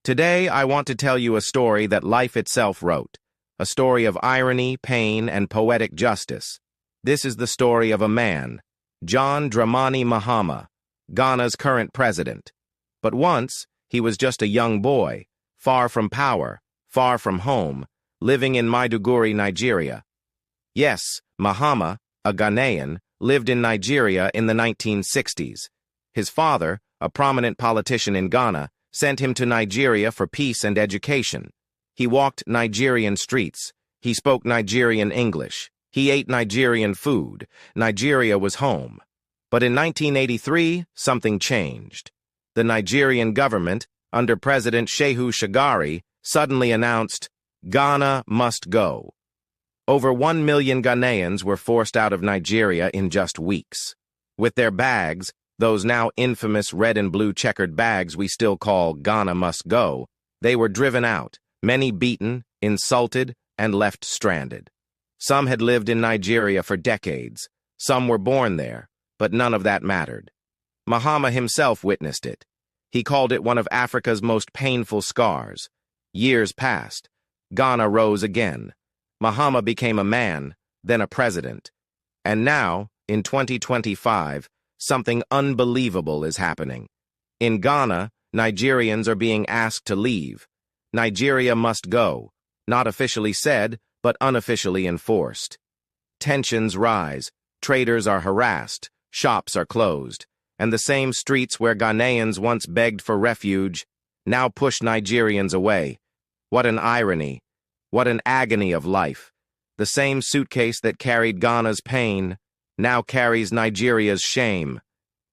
Today, I want to tell you a story that life itself wrote, a story of irony, pain, and poetic justice. This is the story of a man, John Dramani Mahama, Ghana's current president. But once, he was just a young boy, far from power, far from home, living in Maiduguri, Nigeria. Yes, Mahama, a Ghanaian, lived in Nigeria in the 1960s. His father, a prominent politician in Ghana, sent him to Nigeria for peace and education. He walked Nigerian streets. He spoke Nigerian English. He ate Nigerian food. Nigeria was home. But in 1983, something changed. The Nigerian government, under President Shehu Shagari, suddenly announced, "Ghana must go." Over 1 million Ghanaians were forced out of Nigeria in just weeks. With their bags, those now infamous red and blue checkered bags we still call Ghana must go, they were driven out, many beaten, insulted, and left stranded. Some had lived in Nigeria for decades. Some were born there, but none of that mattered. Mahama himself witnessed it. He called it one of Africa's most painful scars. Years passed. Ghana rose again. Mahama became a man, then a president. And now, in 2025, something unbelievable is happening. In Ghana, Nigerians are being asked to leave. Nigeria must go, not officially said, but unofficially enforced. Tensions rise, traders are harassed, shops are closed, and the same streets where Ghanaians once begged for refuge now push Nigerians away. What an irony, what an agony of life. The same suitcase that carried Ghana's pain now carries Nigeria's shame.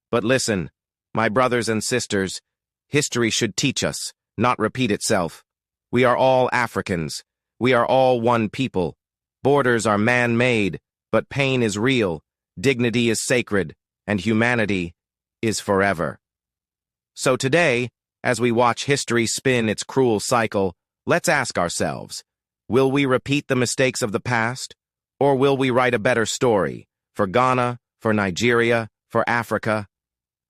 But listen, my brothers and sisters, history should teach us, not repeat itself. We are all Africans. We are all one people. Borders are man-made, but pain is real, dignity is sacred, and humanity is forever. So today, as we watch history spin its cruel cycle, let's ask ourselves, will we repeat the mistakes of the past, or will we write a better story? For Ghana, for Nigeria, for Africa.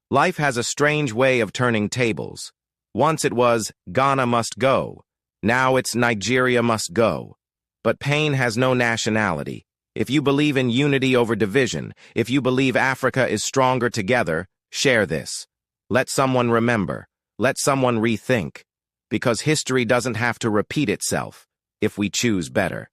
Life has a strange way of turning tables. Once it was, Ghana must go. Now it's Nigeria must go. But pain has no nationality. If you believe in unity over division, if you believe Africa is stronger together, share this. Let someone remember. Let someone rethink. Because history doesn't have to repeat itself if we choose better.